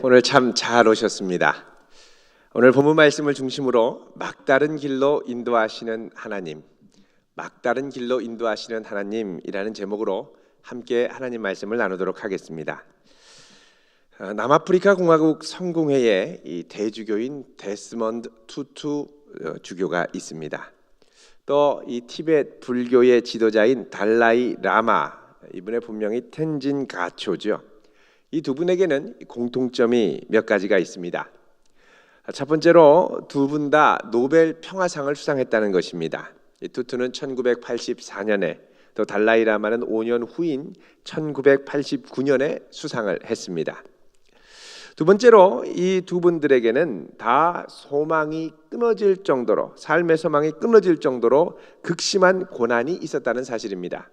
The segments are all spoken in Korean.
오늘 참 잘 오셨습니다. 오늘 본문 말씀을 중심으로 막다른 길로 인도하시는 하나님, 막다른 길로 인도하시는 하나님이라는 제목으로 함께 하나님 말씀을 나누도록 하겠습니다. 남아프리카 공화국 성공회에 이 대주교인 데스먼드 투투 주교가 있습니다. 또 이 티베트 불교의 지도자인 달라이 라마, 이분의 본명이 텐진 가초죠. 이 두 분에게는 공통점이 몇 가지가 있습니다. 첫 번째로 두 분 다 노벨 평화상을 수상했다는 것입니다. 투투는 1984년에, 또 달라이 라마는 5년 후인 1989년에 수상을 했습니다. 두 번째로 이 두 분들에게는 다 소망이 끊어질 정도로, 삶의 소망이 끊어질 정도로 극심한 고난이 있었다는 사실입니다.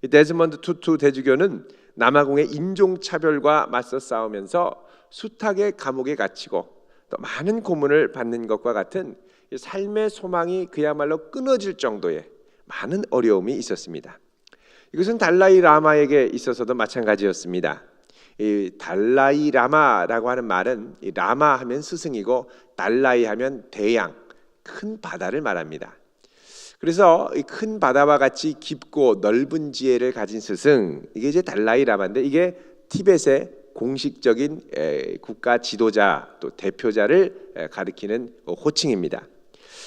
이 데스먼드 투투 대주교는 남아공의 인종차별과 맞서 싸우면서 숱하게 감옥에 갇히고 또 많은 고문을 받는 것과 같은 삶의 소망이 그야말로 끊어질 정도의 많은 어려움이 있었습니다. 이것은 달라이 라마에게 있어서도 마찬가지였습니다. 이 달라이 라마라고 하는 말은 이 라마 하면 스승이고 달라이 하면 대양, 큰 바다를 말합니다. 그래서 이 큰 바다와 같이 깊고 넓은 지혜를 가진 스승, 이게 이제 달라이 라마인데, 이게 티벳의 공식적인 국가 지도자 또 대표자를 가리키는 호칭입니다.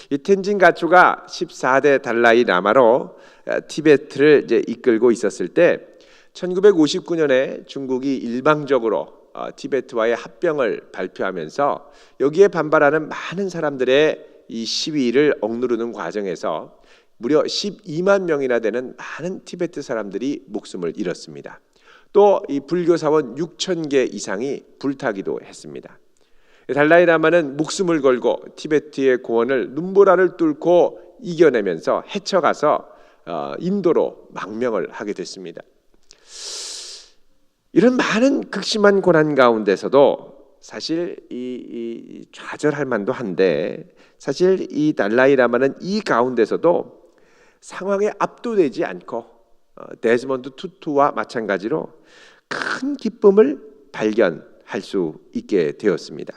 이 텐진 가초가 14대 달라이 라마로 티베트를 이제 이끌고 있었을 때 1959년에 중국이 일방적으로 티베트와의 합병을 발표하면서 여기에 반발하는 많은 사람들의 이 시위를 억누르는 과정에서 무려 12만 명이나 되는 많은 티베트 사람들이 목숨을 잃었습니다. 또 이 불교 사원 6천 개 이상이 불타기도 했습니다. 달라이 라마는 목숨을 걸고 티베트의 고원을 눈보라를 뚫고 이겨내면서 헤쳐가서 인도로 망명을 하게 됐습니다. 이런 많은 극심한 고난 가운데서도 사실 이 좌절할 만도 한데, 사실 이 달라이 라마는 이 가운데서도 상황에 압도되지 않고 데스먼드 투투와 마찬가지로 큰 기쁨을 발견할 수 있게 되었습니다.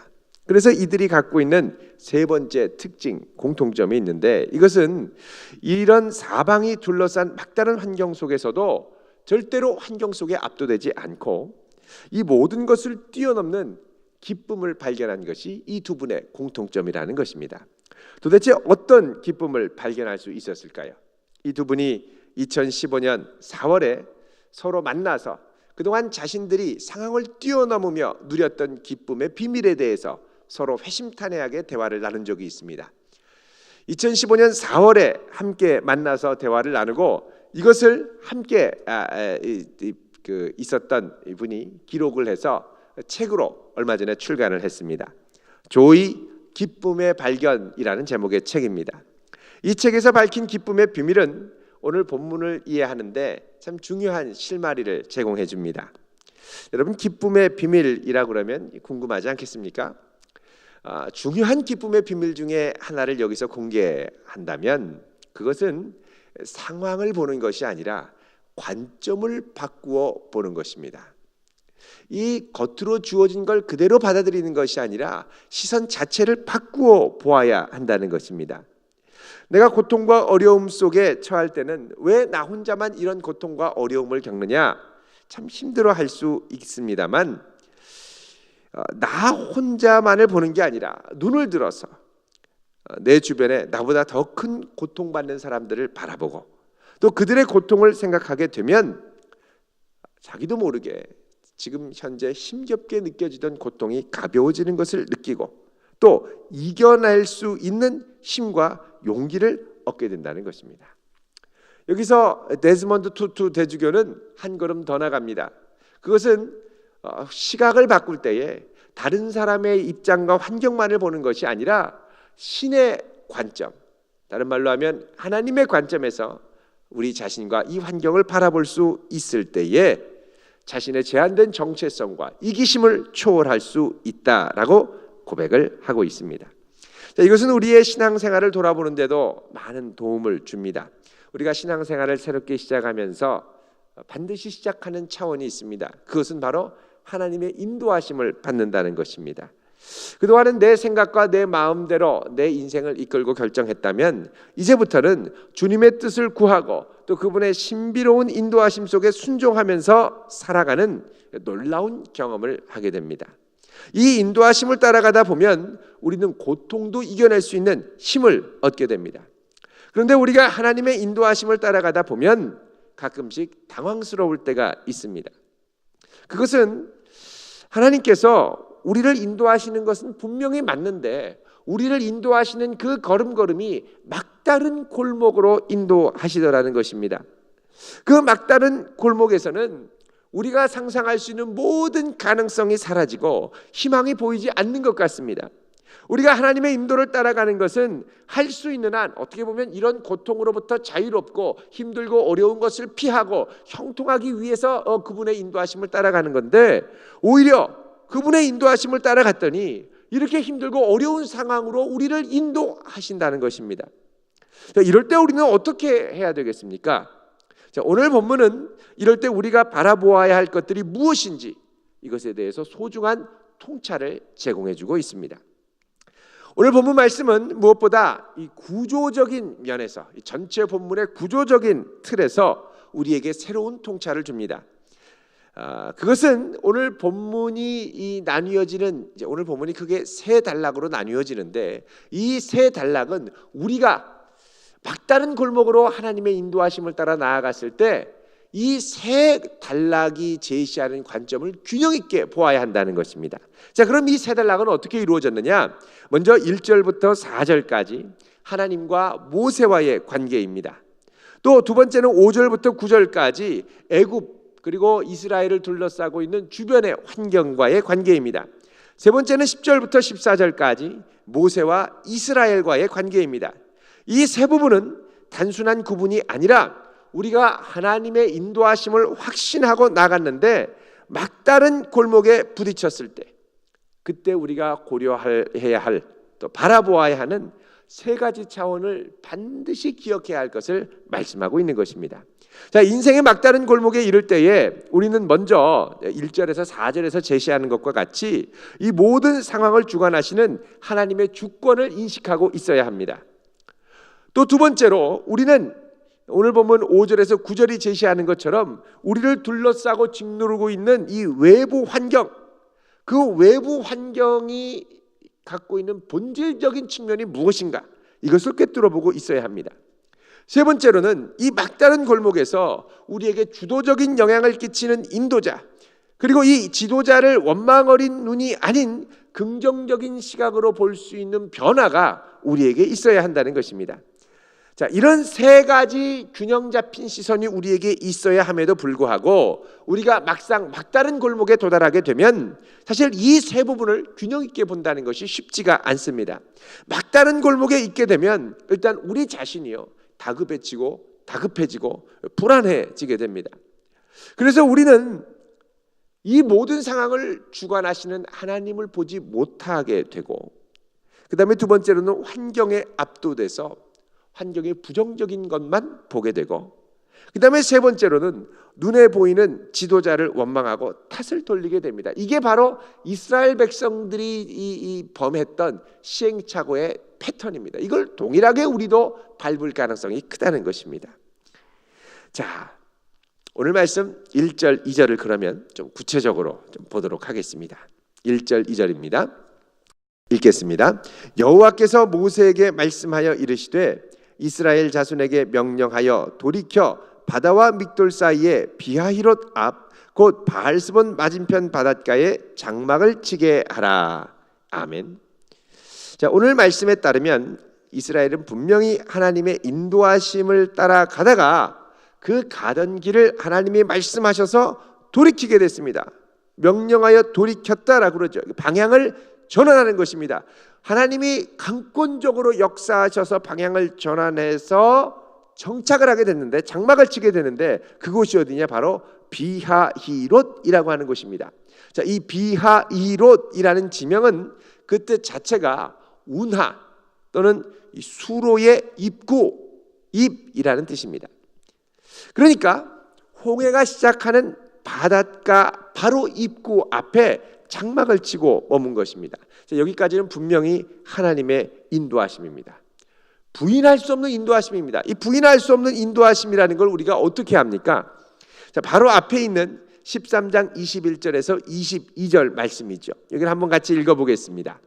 그래서 이들이 갖고 있는 세 번째 특징, 공통점이 있는데, 이것은 이런 사방이 둘러싼 막다른 환경 속에서도 절대로 환경 속에 압도되지 않고 이 모든 것을 뛰어넘는 기쁨을 발견한 것이 이 두 분의 공통점이라는 것입니다. 도대체 어떤 기쁨을 발견할 수 있었을까요? 이 두 분이 2015년 4월에 서로 만나서 그동안 자신들이 상황을 뛰어넘으며 누렸던 기쁨의 비밀에 대해서 서로 회심탄회하게 대화를 나눈 적이 있습니다. 2015년 4월에 함께 만나서 대화를 나누고 이것을 함께 있었던 이분이 기록을 해서 책으로 얼마 전에 출간을 했습니다. 조이 기쁨의 발견이라는 제목의 책입니다. 이 책에서 밝힌 기쁨의 비밀은 오늘 본문을 이해하는데 참 중요한 실마리를 제공해 줍니다. 여러분, 기쁨의 비밀이라고 그러면 궁금하지 않겠습니까? 중요한 기쁨의 비밀 중에 하나를 여기서 공개한다면 그것은 상황을 보는 것이 아니라 관점을 바꾸어 보는 것입니다. 이 겉으로 주어진 걸 그대로 받아들이는 것이 아니라 시선 자체를 바꾸어 보아야 한다는 것입니다. 내가 고통과 어려움 속에 처할 때는 왜 나 혼자만 이런 고통과 어려움을 겪느냐, 참 힘들어할 수 있습니다만 나 혼자만을 보는 게 아니라 눈을 들어서 내 주변에 나보다 더 큰 고통받는 사람들을 바라보고 또 그들의 고통을 생각하게 되면 자기도 모르게 지금 현재 힘겹게 느껴지던 고통이 가벼워지는 것을 느끼고 또 이겨낼 수 있는 힘과 용기를 얻게 된다는 것입니다. 여기서 데스먼드 투투 대주교는 한 걸음 더 나갑니다. 그것은 시각을 바꿀 때에 다른 사람의 입장과 환경만을 보는 것이 아니라 신의 관점, 다른 말로 하면 하나님의 관점에서 우리 자신과 이 환경을 바라볼 수 있을 때에 자신의 제한된 정체성과 이기심을 초월할 수 있다라고 고백을 하고 있습니다. 자, 이것은 우리의 신앙생활을 돌아보는 데도 많은 도움을 줍니다. 우리가 신앙생활을 새롭게 시작하면서 반드시 시작하는 차원이 있습니다. 그것은 바로 하나님의 인도하심을 받는다는 것입니다. 그동안은 내 생각과 내 마음대로 내 인생을 이끌고 결정했다면 이제부터는 주님의 뜻을 구하고 또 그분의 신비로운 인도하심 속에 순종하면서 살아가는 놀라운 경험을 하게 됩니다. 이 인도하심을 따라가다 보면 우리는 고통도 이겨낼 수 있는 힘을 얻게 됩니다. 그런데 우리가 하나님의 인도하심을 따라가다 보면 가끔씩 당황스러울 때가 있습니다. 그것은 하나님께서 우리를 인도하시는 것은 분명히 맞는데 우리를 인도하시는 그 걸음걸음이 막다른 골목으로 인도하시더라는 것입니다. 그 막다른 골목에서는 우리가 상상할 수 있는 모든 가능성이 사라지고 희망이 보이지 않는 것 같습니다. 우리가 하나님의 인도를 따라가는 것은 할 수 있는 한 어떻게 보면 이런 고통으로부터 자유롭고 힘들고 어려운 것을 피하고 형통하기 위해서 그분의 인도하심을 따라가는 건데 오히려 그분의 인도하심을 따라갔더니 이렇게 힘들고 어려운 상황으로 우리를 인도하신다는 것입니다. 자, 이럴 때 우리는 어떻게 해야 되겠습니까? 자, 오늘 본문은 이럴 때 우리가 바라보아야 할 것들이 무엇인지 이것에 대해서 소중한 통찰을 제공해주고 있습니다. 오늘 본문 말씀은 무엇보다 이 구조적인 면에서 이 전체 본문의 구조적인 틀에서 우리에게 새로운 통찰을 줍니다. 그것은 오늘 본문이 나뉘어지는 오늘 본문이 크게 세 단락으로 나뉘어지는데 이 세 단락은 우리가 막다른 골목으로 하나님의 인도하심을 따라 나아갔을 때 이 세 단락이 제시하는 관점을 균형 있게 보아야 한다는 것입니다. 자, 그럼 이 세 단락은 어떻게 이루어졌느냐? 먼저 1절부터 4절까지 하나님과 모세와의 관계입니다. 또 두 번째는 5절부터 9절까지 애굽 그리고 이스라엘을 둘러싸고 있는 주변의 환경과의 관계입니다. 세 번째는 10절부터 14절까지 모세와 이스라엘과의 관계입니다. 이 세 부분은 단순한 구분이 아니라 우리가 하나님의 인도하심을 확신하고 나갔는데 막다른 골목에 부딪혔을 때 그때 우리가 고려해야 할 또 바라보아야 하는 세 가지 차원을 반드시 기억해야 할 것을 말씀하고 있는 것입니다. 자, 인생의 막다른 골목에 이를 때에 우리는 먼저 1절에서 4절에서 제시하는 것과 같이 이 모든 상황을 주관하시는 하나님의 주권을 인식하고 있어야 합니다. 또 두 번째로 우리는 오늘 보면 5절에서 9절이 제시하는 것처럼 우리를 둘러싸고 짓누르고 있는 이 외부 환경, 그 외부 환경이 갖고 있는 본질적인 측면이 무엇인가 이것을 꿰뚫어보고 있어야 합니다. 세 번째로는 이 막다른 골목에서 우리에게 주도적인 영향을 끼치는 인도자 그리고 이 지도자를 원망 어린 눈이 아닌 긍정적인 시각으로 볼 수 있는 변화가 우리에게 있어야 한다는 것입니다. 자, 이런 세 가지 균형 잡힌 시선이 우리에게 있어야 함에도 불구하고 우리가 막상 막다른 골목에 도달하게 되면 사실 이 세 부분을 균형 있게 본다는 것이 쉽지가 않습니다. 막다른 골목에 있게 되면 일단 우리 자신이요 다급해지고 불안해지게 됩니다. 그래서 우리는 이 모든 상황을 주관하시는 하나님을 보지 못하게 되고 그 다음에 두 번째로는 환경에 압도돼서 환경의 부정적인 것만 보게 되고 그 다음에 세 번째로는 눈에 보이는 지도자를 원망하고 탓을 돌리게 됩니다. 이게 바로 이스라엘 백성들이 범했던 시행착오의 패턴입니다. 이걸 동일하게 우리도 밟을 가능성이 크다는 것입니다. 자, 오늘 말씀 1절, 2절을 그러면 좀 구체적으로 좀 보도록 하겠습니다. 1절, 2절입니다. 읽겠습니다. 여호와께서 모세에게 말씀하여 이르시되 이스라엘 자손에게 명령하여 돌이켜 바다와 믹돌 사이에 비하히롯 앞 곧 바알스본 맞은편 바닷가에 장막을 치게 하라. 아멘. 자, 오늘 말씀에 따르면 이스라엘은 분명히 하나님의 인도하심을 따라가다가 그 가던 길을 하나님이 말씀하셔서 돌이키게 됐습니다. 명령하여 돌이켰다라고 그러죠. 방향을 전환하는 것입니다. 하나님이 강권적으로 역사하셔서 방향을 전환해서 정착을 하게 됐는데 장막을 치게 되는데 그곳이 어디냐? 바로 비하히롯이라고 하는 곳입니다. 자, 이 비하히롯이라는 지명은 그 뜻 자체가 운하 또는 수로의 입이라는 뜻입니다. 그러니까 홍해가 시작하는 바닷가 바로 입구 앞에 장막을 치고 머문 것입니다. 자, 여기까지는 분명히 하나님의 인도하심입니다. 부인할 수 없는 인도하심입니다. 이 부인할 수 없는 인도하심이라는 걸 우리가 어떻게 합니까? 자, 바로 앞에 있는 13장 21절에서 22절 말씀이죠. 여기를 한번 같이 읽어보겠습니다.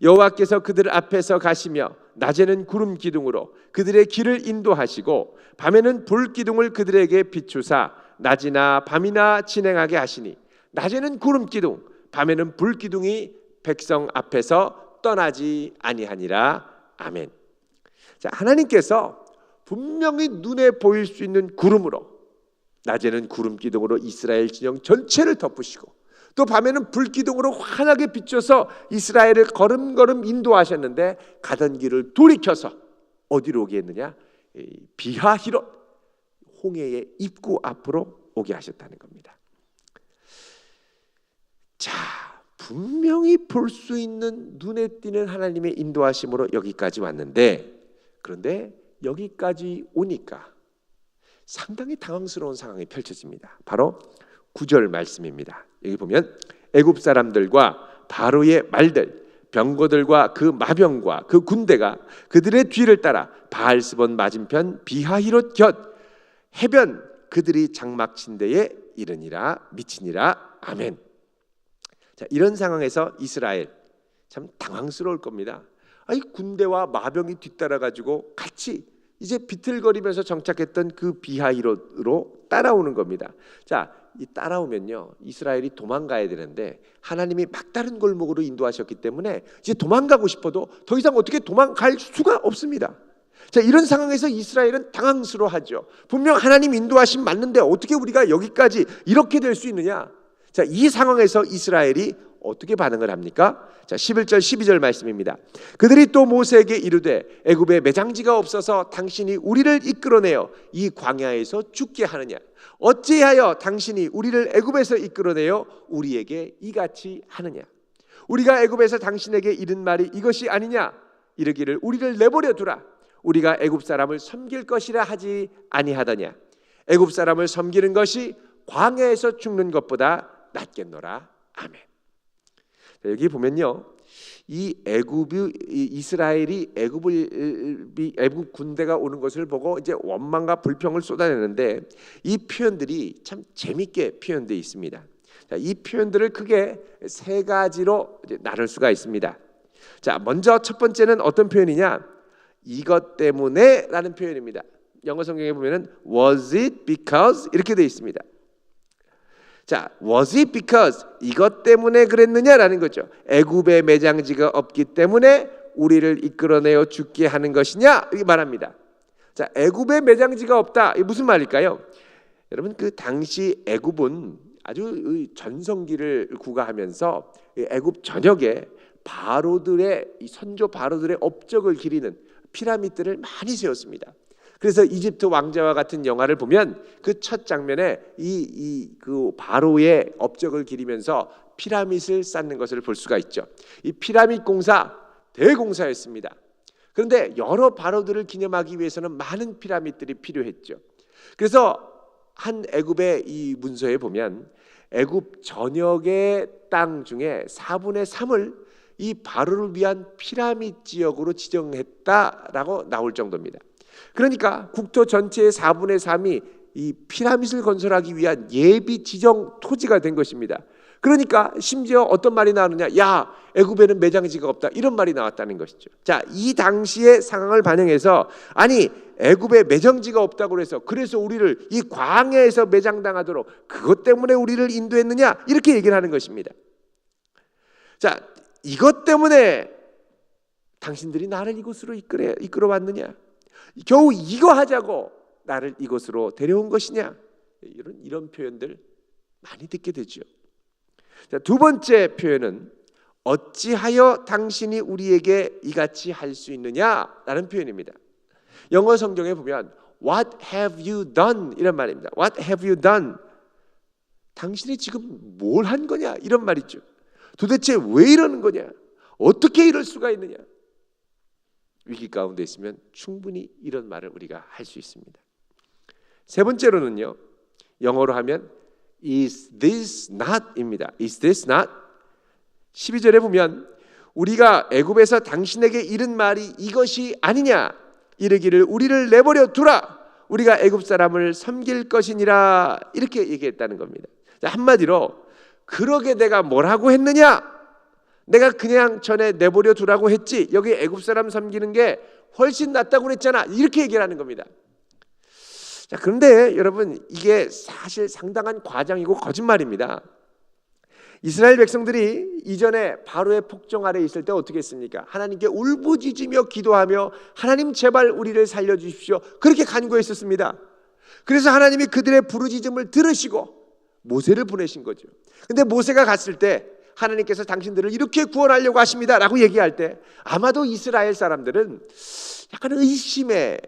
여호와께서 그들 앞에서 가시며 낮에는 구름 기둥으로 그들의 길을 인도하시고 밤에는 불 기둥을 그들에게 비추사 낮이나 밤이나 진행하게 하시니 낮에는 구름 기둥 밤에는 불 기둥이 백성 앞에서 떠나지 아니하니라. 아멘. 자, 하나님께서 분명히 눈에 보일 수 있는 구름으로 낮에는 구름 기둥으로 이스라엘 진영 전체를 덮으시고 또 밤에는 불 기둥으로 환하게 비춰서 이스라엘을 걸음걸음 인도하셨는데 가던 길을 돌이켜서 어디로 오게 했느냐? 비하히롯 홍해의 입구 앞으로 오게 하셨다는 겁니다. 자, 분명히 볼 수 있는 눈에 띄는 하나님의 인도하심으로 여기까지 왔는데, 그런데 여기까지 오니까 상당히 당황스러운 상황이 펼쳐집니다. 바로 9절 말씀입니다. 여기 보면 애굽 사람들과 바로의 말들, 병거들과 그 마병과 그 군대가 그들의 뒤를 따라 바알스본 맞은편 비하히롯 곁 해변 그들이 장막 친 데에 이르니라. 미치니라. 아멘. 자, 이런 상황에서 이스라엘 참 당황스러울 겁니다. 이 군대와 마병이 뒤따라 가지고 같이 이제 비틀거리면서 정착했던 그 비하히롯으로 따라오는 겁니다. 자, 이 따라오면요 이스라엘이 도망가야 되는데 하나님이 막다른 골목으로 인도하셨기 때문에 이제 도망가고 싶어도 더 이상 어떻게 도망갈 수가 없습니다. 자, 이런 상황에서 이스라엘은 당황스러워하죠. 분명 하나님 인도하심 맞는데 어떻게 우리가 여기까지 이렇게 될 수 있느냐? 자, 이 상황에서 이스라엘이 어떻게 반응을 합니까? 자, 11절 12절 말씀입니다. 그들이 또 모세에게 이르되 애굽에 매장지가 없어서 당신이 우리를 이끌어내어 이 광야에서 죽게 하느냐? 어찌하여 당신이 우리를 애굽에서 이끌어내어 우리에게 이같이 하느냐? 우리가 애굽에서 당신에게 이른 말이 이것이 아니냐? 이르기를 우리를 내버려 두라. 우리가 애굽 사람을 섬길 것이라 하지 아니하더냐? 애굽 사람을 섬기는 것이 광야에서 죽는 것보다 낫겠노라. 아멘. 여기 보면요, 이 애굽이 이스라엘이 애굽 군대가 오는 것을 보고 이제 원망과 불평을 쏟아내는데 이 표현들이 참 재밌게 표현되어 있습니다. 자, 이 표현들을 크게 세 가지로 이제 나눌 수가 있습니다. 자, 먼저 첫 번째는 어떤 표현이냐? 이것 때문에라는 표현입니다. 영어 성경에 보면은 was it because 이렇게 되어 있습니다. 자, was it because 이것 때문에 그랬느냐라는 거죠. 애굽에 매장지가 없기 때문에 우리를 이끌어내어 죽게 하는 것이냐 이렇게 말합니다. 자, 애굽에 매장지가 없다. 이게 무슨 말일까요? 여러분, 그 당시 애굽은 아주 전성기를 구가하면서 애굽 전역에 바로들의 선조 바로들의 업적을 기리는 피라미드를 많이 세웠습니다. 그래서 이집트 왕자와 같은 영화를 보면 그 첫 장면에 그 바로의 업적을 기리면서 피라밋을 쌓는 것을 볼 수가 있죠. 이 피라밋 공사 대공사였습니다. 그런데 여러 바로들을 기념하기 위해서는 많은 피라밋들이 필요했죠. 그래서 한 애굽의 이 문서에 보면 애굽 전역의 땅 중에 4분의 3을 이 바로를 위한 피라밋 지역으로 지정했다라고 나올 정도입니다. 그러니까 국토 전체의 4분의 3이 이 피라밋을 건설하기 위한 예비 지정 토지가 된 것입니다. 그러니까 심지어 어떤 말이 나오느냐? 야, 애굽에는 매장지가 없다. 이런 말이 나왔다는 것이죠. 자, 이 당시의 상황을 반영해서 아니 애굽에 매장지가 없다고 그래서 우리를 이 광야에서 매장당하도록 그것 때문에 우리를 인도했느냐? 이렇게 얘기를 하는 것입니다. 자, 이것 때문에 당신들이 나를 이곳으로 이끌어왔느냐? 겨우 이거 하자고 나를 이곳으로 데려온 것이냐? 이런 표현들 많이 듣게 되죠. 자, 두 번째 표현은 어찌하여 당신이 우리에게 이같이 할 수 있느냐라는 표현입니다. 영어 성경에 보면 What have you done? 이런 말입니다. What have you done? 당신이 지금 뭘 한 거냐? 이런 말이죠. 도대체 왜 이러는 거냐? 어떻게 이럴 수가 있느냐? 위기 가운데 있으면 충분히 이런 말을 우리가 할 수 있습니다. 세 번째로는요, 영어로 하면 Is this not?입니다. Is this not? 12절에 보면 우리가 애굽에서 당신에게 이른 말이 이것이 아니냐 이르기를 우리를 내버려 두라 우리가 애굽 사람을 섬길 것이니라 이렇게 얘기했다는 겁니다. 한마디로 그러게 내가 뭐라고 했느냐? 내가 그냥 전에 내버려 두라고 했지 여기 애굽 사람 섬기는 게 훨씬 낫다고 그랬잖아 이렇게 얘기를 하는 겁니다. 자, 그런데 여러분 이게 사실 상당한 과장이고 거짓말입니다. 이스라엘 백성들이 이전에 바로의 폭정 아래 있을 때 어떻게 했습니까? 하나님께 울부짖으며 기도하며 하나님 제발 우리를 살려주십시오 그렇게 간구했었습니다. 그래서 하나님이 그들의 부르짖음을 들으시고 모세를 보내신 거죠. 근데 모세가 갔을 때 하나님께서 당신들을 이렇게 구원하려고 하십니다 라고 얘기할 때 아마도 이스라엘 사람들은 약간 의심의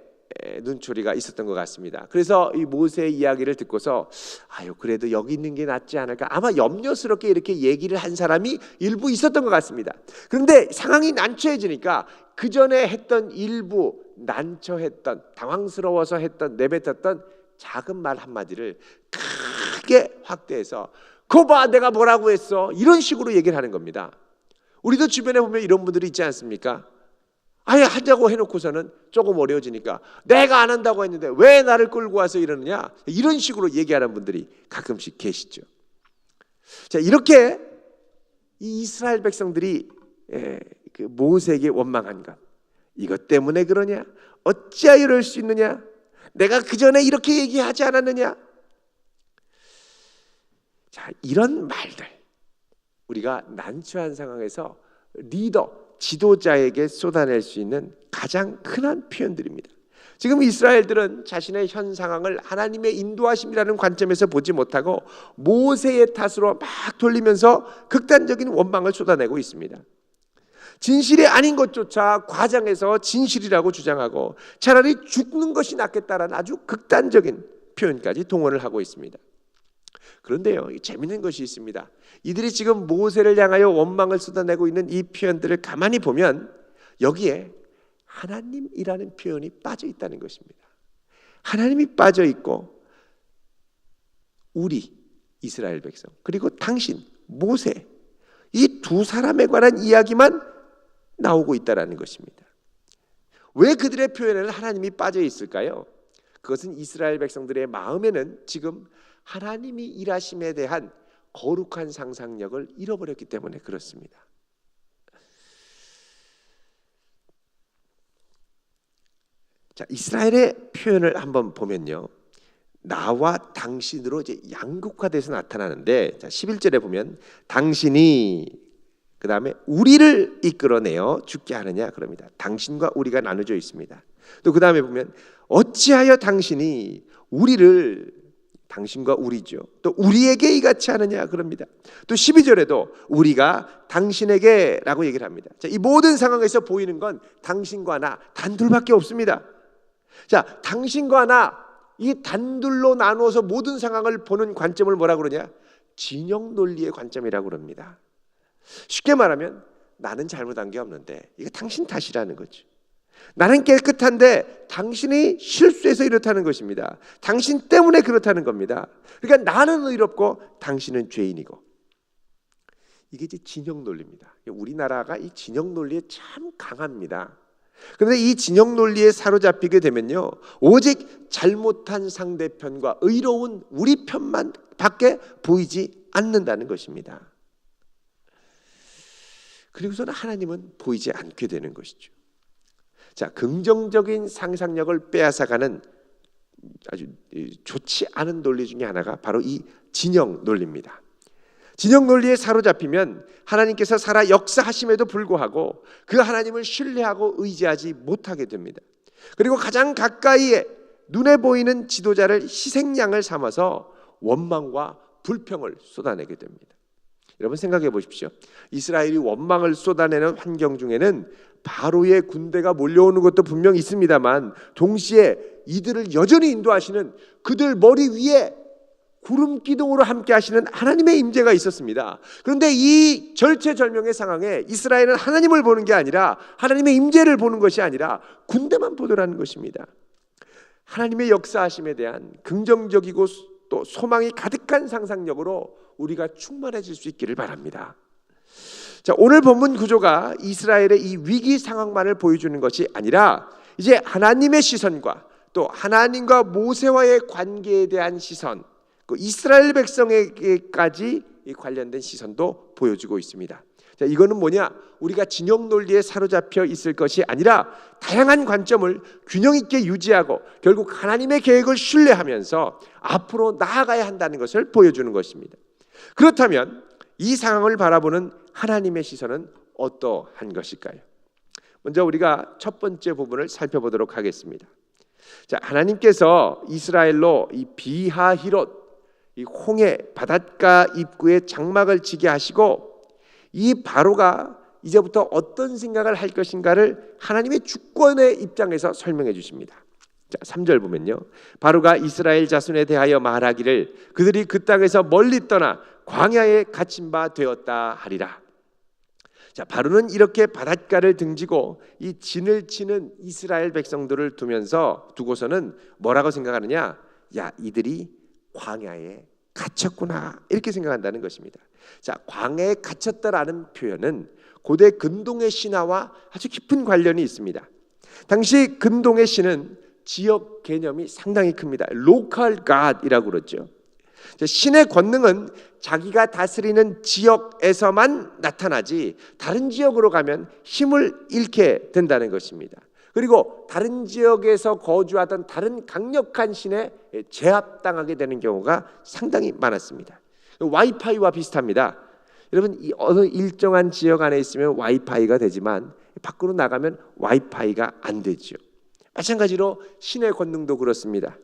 눈초리가 있었던 것 같습니다. 그래서 이 모세의 이야기를 듣고서 아유 그래도 여기 있는 게 낫지 않을까 아마 염려스럽게 이렇게 얘기를 한 사람이 일부 있었던 것 같습니다. 그런데 상황이 난처해지니까 그 전에 했던 일부 난처했던 당황스러워서 했던 내뱉었던 작은 말 한마디를 크게 확대해서 그거 봐 내가 뭐라고 했어 이런 식으로 얘기를 하는 겁니다. 우리도 주변에 보면 이런 분들이 있지 않습니까? 아예 하자고 해놓고서는 조금 어려워지니까 내가 안 한다고 했는데 왜 나를 끌고 와서 이러느냐 이런 식으로 얘기하는 분들이 가끔씩 계시죠. 자 이렇게 이 이스라엘 백성들이 그 모세에게 원망한 것 이것 때문에 그러냐 어찌하여 이럴 수 있느냐 내가 그 전에 이렇게 얘기하지 않았느냐. 자 이런 말들 우리가 난처한 상황에서 리더 지도자에게 쏟아낼 수 있는 가장 흔한 표현들입니다. 지금 이스라엘들은 자신의 현 상황을 하나님의 인도하심이라는 관점에서 보지 못하고 모세의 탓으로 막 돌리면서 극단적인 원망을 쏟아내고 있습니다. 진실이 아닌 것조차 과장해서 진실이라고 주장하고 차라리 죽는 것이 낫겠다라는 아주 극단적인 표현까지 동원을 하고 있습니다. 그런데요, 재미있는 것이 있습니다. 이들이 지금 모세를 향하여 원망을 쏟아내고 있는 이 표현들을 가만히 보면 여기에 하나님이라는 표현이 빠져 있다는 것입니다. 하나님이 빠져 있고 우리 이스라엘 백성 그리고 당신 모세 이 두 사람에 관한 이야기만 나오고 있다는 것입니다. 왜 그들의 표현에는 하나님이 빠져 있을까요? 그것은 이스라엘 백성들의 마음에는 지금 하나님이 일하심에 대한 거룩한 상상력을 잃어버렸기 때문에 그렇습니다. 자, 이스라엘의 표현을 한번 보면요, 나와 당신으로 이제 양극화돼서 나타나는데, 자, 11절에 보면 당신이 그 다음에 우리를 이끌어내어 죽게 하느냐 그럽니다. 당신과 우리가 나누어져 있습니다. 또 그 다음에 보면 어찌하여 당신이 우리를 당신과 우리죠. 또 우리에게 이같이 하느냐 그럽니다. 또 12절에도 우리가 당신에게 라고 얘기를 합니다. 자, 이 모든 상황에서 보이는 건 당신과 나 단둘밖에 없습니다. 자, 당신과 나 이 단둘로 나누어서 모든 상황을 보는 관점을 뭐라고 그러냐? 진영 논리의 관점이라고 그럽니다. 쉽게 말하면 나는 잘못한 게 없는데 이거 당신 탓이라는 거죠. 나는 깨끗한데 당신이 실수해서 이렇다는 것입니다. 당신 때문에 그렇다는 겁니다. 그러니까 나는 의롭고 당신은 죄인이고, 이게 이제 진영 논리입니다. 우리나라가 이 진영 논리에 참 강합니다. 그런데 이 진영 논리에 사로잡히게 되면요, 오직 잘못한 상대편과 의로운 우리 편만 밖에 보이지 않는다는 것입니다. 그리고서는 하나님은 보이지 않게 되는 것이죠. 자, 긍정적인 상상력을 빼앗아가는 아주 좋지 않은 논리 중에 하나가 바로 이 진영 논리입니다. 진영 논리에 사로잡히면 하나님께서 살아 역사하심에도 불구하고 그 하나님을 신뢰하고 의지하지 못하게 됩니다. 그리고 가장 가까이에 눈에 보이는 지도자를 희생양을 삼아서 원망과 불평을 쏟아내게 됩니다. 여러분 생각해 보십시오. 이스라엘이 원망을 쏟아내는 환경 중에는 바로의 군대가 몰려오는 것도 분명 있습니다만, 동시에 이들을 여전히 인도하시는 그들 머리 위에 구름 기둥으로 함께 하시는 하나님의 임재가 있었습니다. 그런데 이 절체절명의 상황에 이스라엘은 하나님을 보는 게 아니라, 하나님의 임재를 보는 것이 아니라 군대만 보더라는 것입니다. 하나님의 역사하심에 대한 긍정적이고 또 소망이 가득한 상상력으로 우리가 충만해질 수 있기를 바랍니다. 자, 오늘 본문 구조가 이스라엘의 이 위기 상황만을 보여주는 것이 아니라 이제 하나님의 시선과 또 하나님과 모세와의 관계에 대한 시선, 그 이스라엘 백성에게까지 관련된 시선도 보여주고 있습니다. 자, 이거는 뭐냐? 우리가 진영 논리에 사로잡혀 있을 것이 아니라 다양한 관점을 균형 있게 유지하고 결국 하나님의 계획을 신뢰하면서 앞으로 나아가야 한다는 것을 보여주는 것입니다. 그렇다면 이 상황을 바라보는 하나님의 시선은 어떠한 것일까요? 먼저 우리가 첫 번째 부분을 살펴보도록 하겠습니다. 자, 하나님께서 이스라엘로 이 비하히롯, 이 홍해 바닷가 입구에 장막을 지게 하시고 이 바로가 이제부터 어떤 생각을 할 것인가를 하나님의 주권의 입장에서 설명해 주십니다. 자, 3절 보면요, 바로가 이스라엘 자손에 대하여 말하기를 그들이 그 땅에서 멀리 떠나 광야에 갇힌 바 되었다 하리라. 자, 바로는 이렇게 바닷가를 등지고 이 진을 치는 이스라엘 백성들을 두고서는 뭐라고 생각하느냐? 야, 이들이 광야에 갇혔구나, 이렇게 생각한다는 것입니다. 자, 광야에 갇혔다라는 표현은 고대 근동의 신화와 아주 깊은 관련이 있습니다. 당시 근동의 신은 지역 개념이 상당히 큽니다. 로컬 갓이라고 그러죠. 신의 권능은 자기가 다스리는 지역에서만 나타나지 다른 지역으로 가면 힘을 잃게 된다는 것입니다. 그리고 다른 지역에서 거주하던 다른 강력한 신에 제압당하게 되는 경우가 상당히 많았습니다. 와이파이와 비슷합니다. 여러분, 이 어느 일정한 지역 안에 있으면 와이파이가 되지만 밖으로 나가면 와이파이가 안 되죠. 마찬가지로 신의 권능도 그렇습니다.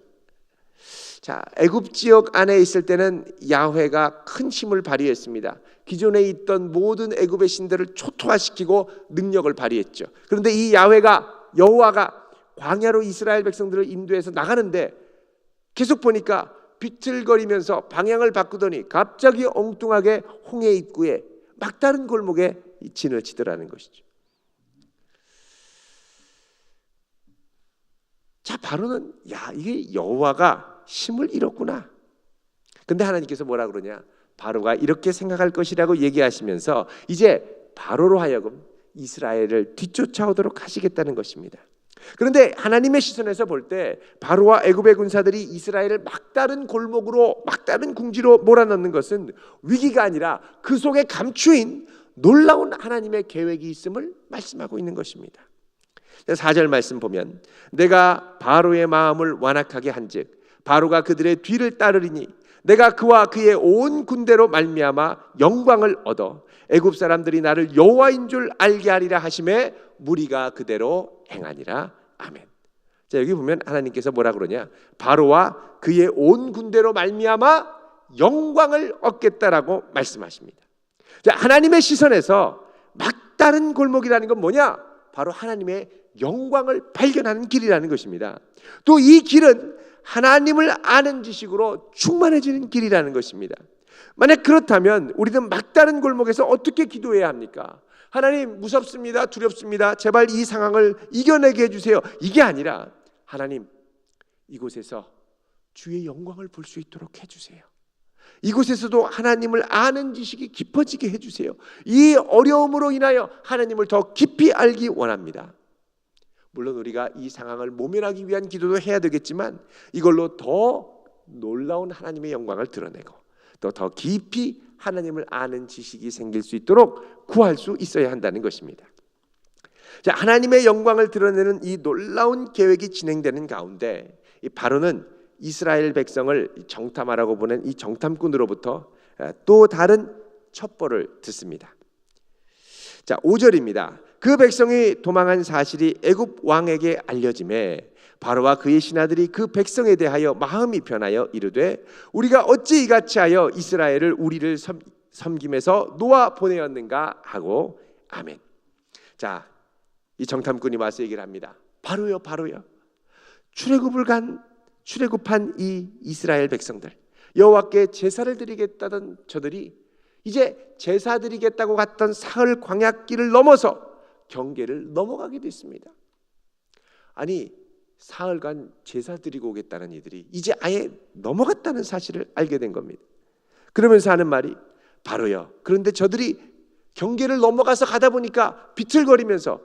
자, 애굽 지역 안에 있을 때는 야훼가 큰 힘을 발휘했습니다. 기존에 있던 모든 애굽의 신들을 초토화시키고 능력을 발휘했죠. 그런데 이 여호와가 광야로 이스라엘 백성들을 인도해서 나가는데 계속 보니까 비틀거리면서 방향을 바꾸더니 갑자기 엉뚱하게 홍해 입구에 막다른 골목에 진을 치더라는 것이죠. 자, 바로는 이게 여호와가 힘을 잃었구나. 근데 하나님께서 뭐라 그러냐? 바로가 이렇게 생각할 것이라고 얘기하시면서 이제 바로로 하여금 이스라엘을 뒤쫓아오도록 하시겠다는 것입니다. 그런데 하나님의 시선에서 볼 때 바로와 애굽의 군사들이 이스라엘을 막다른 골목으로, 막다른 궁지로 몰아넣는 것은 위기가 아니라 그 속에 감추인 놀라운 하나님의 계획이 있음을 말씀하고 있는 것입니다. 4절 말씀 보면 내가 바로의 마음을 완악하게 한즉 바로가 그들의 뒤를 따르리니 내가 그와 그의 온 군대로 말미암아 영광을 얻어 애굽 사람들이 나를 여호와인 줄 알게 하리라 하심에 무리가 그대로 행하니라. 아멘. 자, 여기 보면 하나님께서 뭐라 그러냐? 바로와 그의 온 군대로 말미암아 영광을 얻겠다라고 말씀하십니다. 자, 하나님의 시선에서 막다른 골목이라는 건 뭐냐? 바로 하나님의 영광을 발견하는 길이라는 것입니다. 또 이 길은 하나님을 아는 지식으로 충만해지는 길이라는 것입니다. 만약 그렇다면 우리는 막다른 골목에서 어떻게 기도해야 합니까? 하나님, 무섭습니다, 두렵습니다, 제발 이 상황을 이겨내게 해주세요. 이게 아니라 하나님, 이곳에서 주의 영광을 볼 수 있도록 해주세요. 이곳에서도 하나님을 아는 지식이 깊어지게 해주세요. 이 어려움으로 인하여 하나님을 더 깊이 알기 원합니다. 물론 우리가 이 상황을 모면하기 위한 기도도 해야 되겠지만 이걸로 더 놀라운 하나님의 영광을 드러내고 또 더 깊이 하나님을 아는 지식이 생길 수 있도록 구할 수 있어야 한다는 것입니다. 자, 하나님의 영광을 드러내는 이 놀라운 계획이 진행되는 가운데 이 바로는 이스라엘 백성을 정탐하라고 보낸 이 정탐꾼으로부터 또 다른 첩보를 듣습니다. 자, 5절입니다. 그 백성이 도망한 사실이 애굽 왕에게 알려짐에 바로와 그의 신하들이 그 백성에 대하여 마음이 변하여 이르되 우리가 어찌 이같이 하여 이스라엘을 우리를 섬김에서 놓아 보내었는가 하고. 아멘. 자, 이 정탐꾼이 와서 얘기를 합니다. 바로요, 출애굽한 이 이스라엘 백성들, 여호와께 제사를 드리겠다던 저들이 이제 제사 드리겠다고 갔던 사흘 광야길을 넘어서 경계를 넘어가게 됐습니다. 아니, 사흘간 제사 드리고 오겠다는 이들이 이제 아예 넘어갔다는 사실을 알게 된 겁니다. 그러면서 하는 말이 바로요. 그런데 저들이 경계를 넘어가서 가다 보니까 비틀거리면서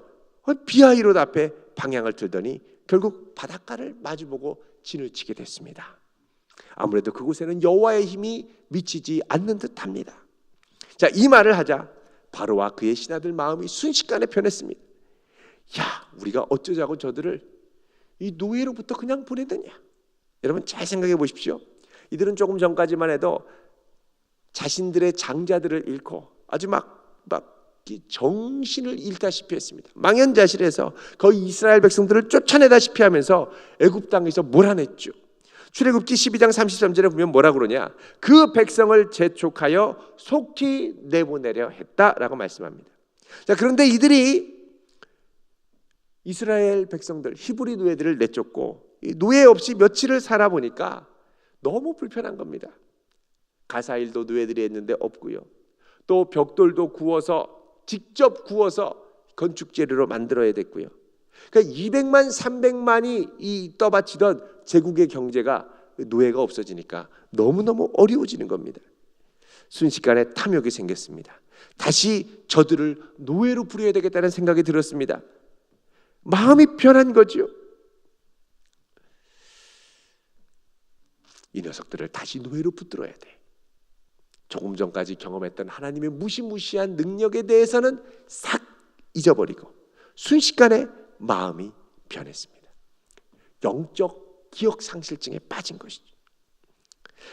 비하이롯 앞에 방향을 틀더니 결국 바닷가를 마주보고 진을 치게 됐습니다. 아무래도 그곳에는 여호와의 힘이 미치지 않는 듯합니다. 자, 이 말을 하자 바로와 그의 신하들 마음이 순식간에 변했습니다. 야, 우리가 어쩌자고 저들을 이 노예로부터 그냥 보내느냐? 여러분 잘 생각해 보십시오. 이들은 조금 전까지만 해도 자신들의 장자들을 잃고 아주 막 정신을 잃다시피 했습니다. 망연자실해서 거의 이스라엘 백성들을 쫓아내다시피 하면서 애굽 땅에서 몰아냈죠. 출애굽기 12장 33절에 보면 뭐라 그러냐? 그 백성을 재촉하여 속히 내보내려 했다라고 말씀합니다. 자, 그런데 이들이 이스라엘 백성들 히브리 노예들을 내쫓고 노예 없이 며칠을 살아보니까 너무 불편한 겁니다. 가사일도 노예들이 했는데 없고요. 또 벽돌도 직접 구워서 건축 재료로 만들어야 됐고요. 그러니까 200만 300만이 이 떠받치던 제국의 경제가 노예가 없어지니까 너무너무 어려워지는 겁니다. 순식간에 탐욕이 생겼습니다. 다시 저들을 노예로 부려야 되겠다는 생각이 들었습니다. 마음이 변한 거죠. 이 녀석들을 다시 노예로 붙들어야 돼. 조금 전까지 경험했던 하나님의 무시무시한 능력에 대해서는 싹 잊어버리고 순식간에 마음이 변했습니다. 영적 기억 상실증에 빠진 것이죠.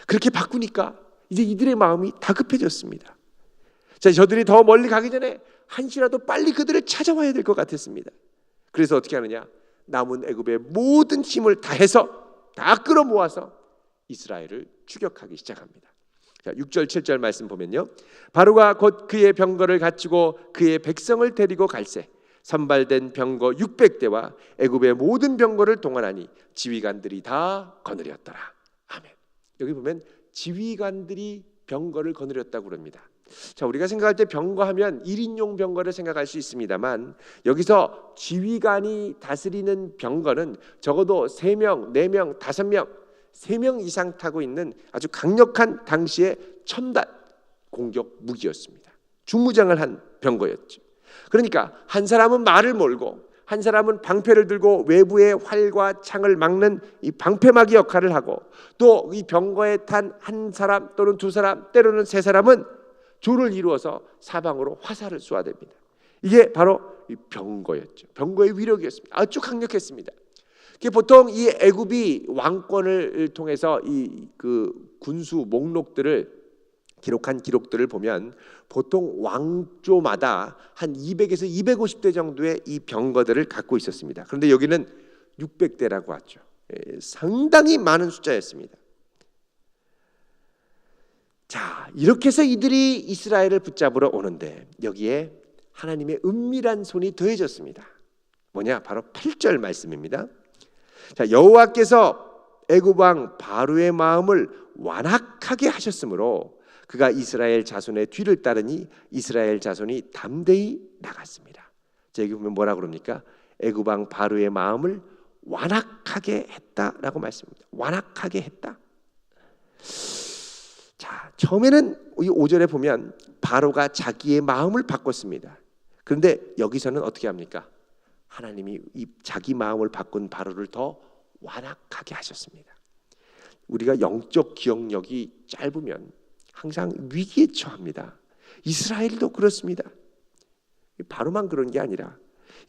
그렇게 바꾸니까 이제 이들의 마음이 다급해졌습니다. 자, 저들이 더 멀리 가기 전에 한시라도 빨리 그들을 찾아와야 될 것 같았습니다. 그래서 어떻게 하느냐? 남은 애굽의 모든 힘을 다해서 다 끌어모아서 이스라엘을 추격하기 시작합니다. 자, 6절 7절 말씀 보면요, 바로가 곧 그의 병거를 갖추고 그의 백성을 데리고 갈새 선발된 병거 600대와 애굽의 모든 병거를 동원하니 지휘관들이 다 거느렸더라. 아멘. 여기 보면 지휘관들이 병거를 거느렸다고 그럽니다. 자, 우리가 생각할 때 병거하면 1인용 병거를 생각할 수 있습니다만 여기서 지휘관이 다스리는 병거는 적어도 3명, 4명, 5명, 3명 이상 타고 있는 아주 강력한 당시의 첨단 공격 무기였습니다. 중무장을 한 병거였죠. 그러니까 한 사람은 말을 몰고 한 사람은 방패를 들고 외부의 활과 창을 막는 이 방패막이 역할을 하고 또 이 병거에 탄 한 사람 또는 두 사람 때로는 세 사람은 조를 이루어서 사방으로 화살을 쏘아댑니다. 이게 바로 이 병거였죠. 병거의 위력이었습니다. 아주 강력했습니다. 보통 이 애굽이 왕권을 통해서 이 군수 목록들을 기록한 기록들을 보면 보통 왕조마다 한 200에서 250대 정도의 이 병거들을 갖고 있었습니다. 그런데 여기는 600대라고 하죠. 상당히 많은 숫자였습니다. 자, 이렇게 해서 이들이 이스라엘을 붙잡으러 오는데 여기에 하나님의 은밀한 손이 더해졌습니다. 뭐냐? 바로 8절 말씀입니다. 자, 여호와께서 애굽 왕 바로의 마음을 완악하게 하셨으므로 그가 이스라엘 자손의 뒤를 따르니 이스라엘 자손이 담대히 나갔습니다. 자, 여기 보면 뭐라 그럽니까? 애굽 왕 바로의 마음을 완악하게 했다라고 말씀합니다. 완악하게 했다. 자, 처음에는 이 5절에 보면 바로가 자기의 마음을 바꿨습니다. 그런데 여기서는 어떻게 합니까? 하나님이 이 자기 마음을 바꾼 바로를 더 완악하게 하셨습니다. 우리가 영적 기억력이 짧으면 항상 위기에 처합니다. 이스라엘도 그렇습니다. 바로만 그런 게 아니라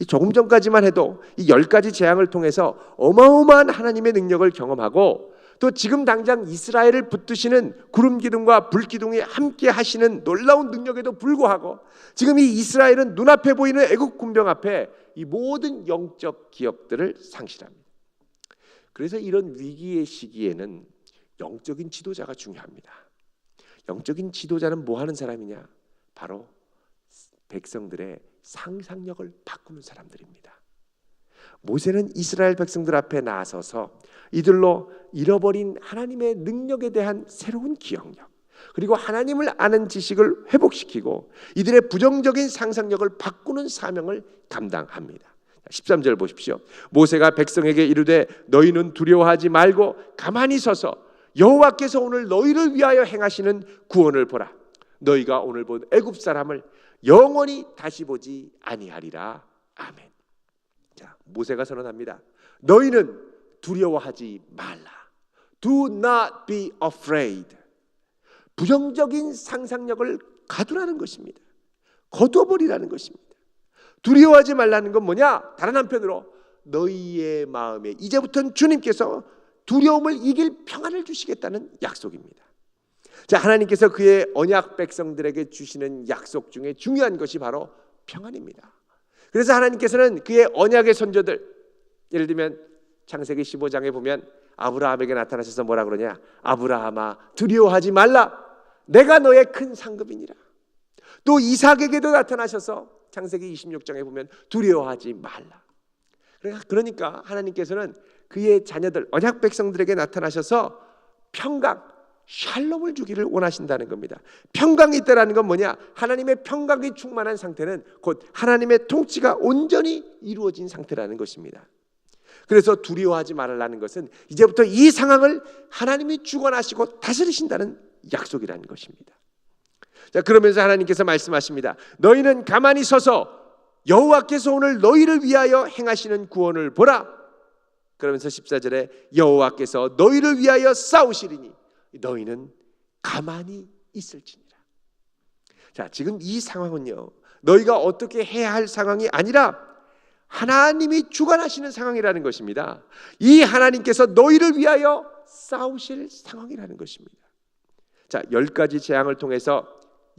조금 전까지만 해도 이 10가지 재앙을 통해서 어마어마한 하나님의 능력을 경험하고 또 지금 당장 이스라엘을 붙드시는 구름 기둥과 불 기둥이 함께 하시는 놀라운 능력에도 불구하고 지금 이 이스라엘은 눈앞에 보이는 애국 군병 앞에 이 모든 영적 기억들을 상실합니다. 그래서 이런 위기의 시기에는 영적인 지도자가 중요합니다. 영적인 지도자는 뭐 하는 사람이냐? 바로 백성들의 상상력을 바꾸는 사람들입니다. 모세는 이스라엘 백성들 앞에 나서서 이들로 잃어버린 하나님의 능력에 대한 새로운 기억력 그리고 하나님을 아는 지식을 회복시키고 이들의 부정적인 상상력을 바꾸는 사명을 감당합니다. 13절 보십시오. 모세가 백성에게 이르되 너희는 두려워하지 말고 가만히 서서 여호와께서 오늘 너희를 위하여 행하시는 구원을 보라. 너희가 오늘 본 애굽 사람을 영원히 다시 보지 아니하리라. 아멘. 자, 모세가 선언합니다. 너희는 두려워하지 말라. Do not be afraid. 부정적인 상상력을 가두라는 것입니다. 거둬버리라는 것입니다. 두려워하지 말라는 건 뭐냐? 다른 한편으로 너희의 마음에 이제부터는 주님께서 두려움을 이길 평안을 주시겠다는 약속입니다. 자, 하나님께서 그의 언약 백성들에게 주시는 약속 중에 중요한 것이 바로 평안입니다. 그래서 하나님께서는 그의 언약의 선조들, 예를 들면 창세기 15장에 보면 아브라함에게 나타나셔서 뭐라 그러냐? 아브라함아 두려워하지 말라. 내가 너의 큰 상급이니라. 또 이삭에게도 나타나셔서 창세기 26장에 보면 두려워하지 말라. 그러니까 하나님께서는 그의 자녀들 언약 백성들에게 나타나셔서 평강, 샬롬을 주기를 원하신다는 겁니다. 평강이 있다라는 건 뭐냐? 하나님의 평강이 충만한 상태는 곧 하나님의 통치가 온전히 이루어진 상태라는 것입니다. 그래서 두려워하지 말라는 것은 이제부터 이 상황을 하나님이 주관하시고 다스리신다는 약속이라는 것입니다. 자, 그러면서 하나님께서 말씀하십니다. 너희는 가만히 서서 여호와께서 오늘 너희를 위하여 행하시는 구원을 보라. 그러면서 14절에 여호와께서 너희를 위하여 싸우시리니 너희는 가만히 있을지니라. 자, 지금 이 상황은요, 너희가 어떻게 해야 할 상황이 아니라 하나님이 주관하시는 상황이라는 것입니다. 이 하나님께서 너희를 위하여 싸우실 상황이라는 것입니다. 자, 10가지 재앙을 통해서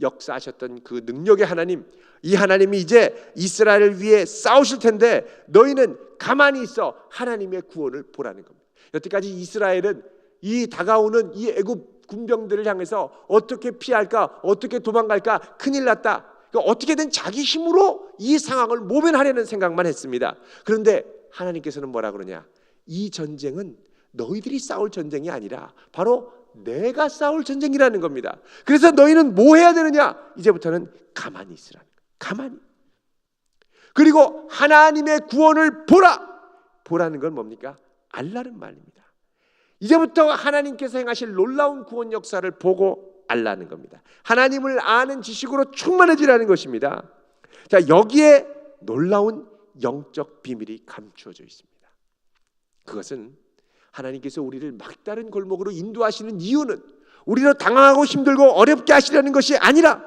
역사하셨던 그 능력의 하나님, 이 하나님이 이제 이스라엘을 위해 싸우실 텐데 너희는 가만히 있어 하나님의 구원을 보라는 겁니다. 여태까지 이스라엘은 이 다가오는 이 애굽 군병들을 향해서 어떻게 피할까, 어떻게 도망갈까, 큰일 났다, 그러니까 어떻게든 자기 힘으로 이 상황을 모면하려는 생각만 했습니다. 그런데 하나님께서는 뭐라 그러냐? 이 전쟁은 너희들이 싸울 전쟁이 아니라 바로 내가 싸울 전쟁이라는 겁니다. 그래서 너희는 뭐 해야 되느냐? 이제부터는 가만히 있으라는 거예요. 가만히. 그리고 하나님의 구원을 보라. 보라는 건 뭡니까? 알라는 말입니다. 이제부터 하나님께서 행하실 놀라운 구원 역사를 보고 알라는 겁니다. 하나님을 아는 지식으로 충만해지라는 것입니다. 자, 여기에 놀라운 영적 비밀이 감추어져 있습니다. 그것은 하나님께서 우리를 막다른 골목으로 인도하시는 이유는 우리로 당황하고 힘들고 어렵게 하시려는 것이 아니라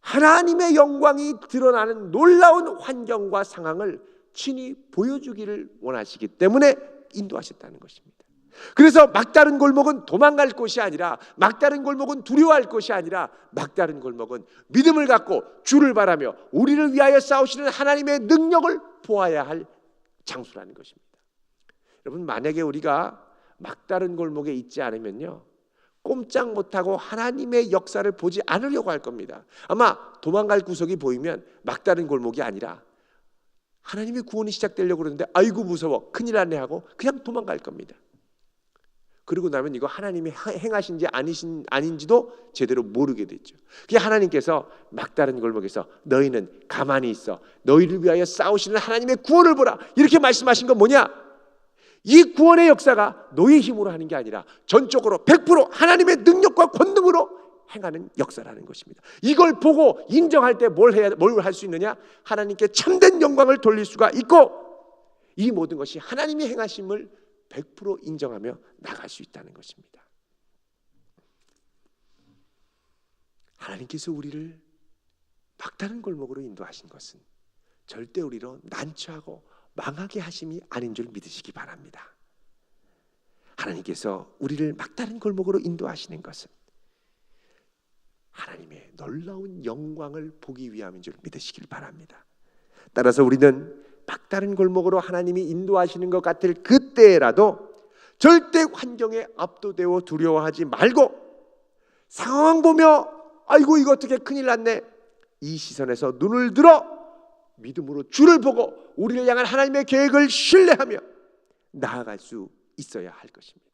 하나님의 영광이 드러나는 놀라운 환경과 상황을 친히 보여주기를 원하시기 때문에 인도하셨다는 것입니다. 그래서 막다른 골목은 도망갈 곳이 아니라, 막다른 골목은 두려워할 것이 아니라, 막다른 골목은 믿음을 갖고 주를 바라며 우리를 위하여 싸우시는 하나님의 능력을 보아야 할 장소라는 것입니다. 여러분, 만약에 우리가 막다른 골목에 있지 않으면요, 꼼짝 못하고 하나님의 역사를 보지 않으려고 할 겁니다. 아마 도망갈 구석이 보이면 막다른 골목이 아니라 하나님의 구원이 시작되려고 그러는데 아이고 무서워, 큰일 났네 하고 그냥 도망갈 겁니다. 그러고 나면 이거 하나님이 행하신지 아닌지도 제대로 모르게 됐죠. 그게 하나님께서 막다른 골목에서 너희는 가만히 있어, 너희를 위하여 싸우시는 하나님의 구원을 보라, 이렇게 말씀하신 건 뭐냐? 이 구원의 역사가 너희 힘으로 하는 게 아니라 전적으로 100% 하나님의 능력과 권능으로 행하는 역사라는 것입니다. 이걸 보고 인정할 때 뭘 할 수 있느냐? 하나님께 참된 영광을 돌릴 수가 있고, 이 모든 것이 하나님이 행하심을 100% 인정하며 나갈 수 있다는 것입니다. 하나님께서 우리를 막다른 골목으로 인도하신 것은 절대 우리로 난처하고 망하게 하심이 아닌 줄 믿으시기 바랍니다. 하나님께서 우리를 막다른 골목으로 인도하시는 것은 하나님의 놀라운 영광을 보기 위함인 줄 믿으시길 바랍니다. 따라서 우리는 막다른 골목으로 하나님이 인도하시는 것 같을 그때라도 절대 환경에 압도되어 두려워하지 말고, 상황 보며 아이고 이거 어떻게 큰일 났네, 이 시선에서 눈을 들어 믿음으로 주를 보고 우리를 향한 하나님의 계획을 신뢰하며 나아갈 수 있어야 할 것입니다.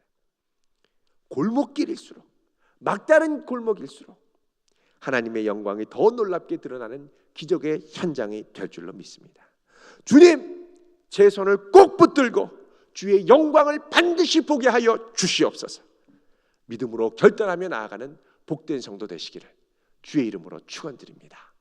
골목길일수록, 막다른 골목일수록 하나님의 영광이 더 놀랍게 드러나는 기적의 현장이 될 줄로 믿습니다. 주님, 제 손을 꼭 붙들고 주의 영광을 반드시 보게 하여 주시옵소서. 믿음으로 결단하며 나아가는 복된 성도 되시기를 주의 이름으로 축원드립니다.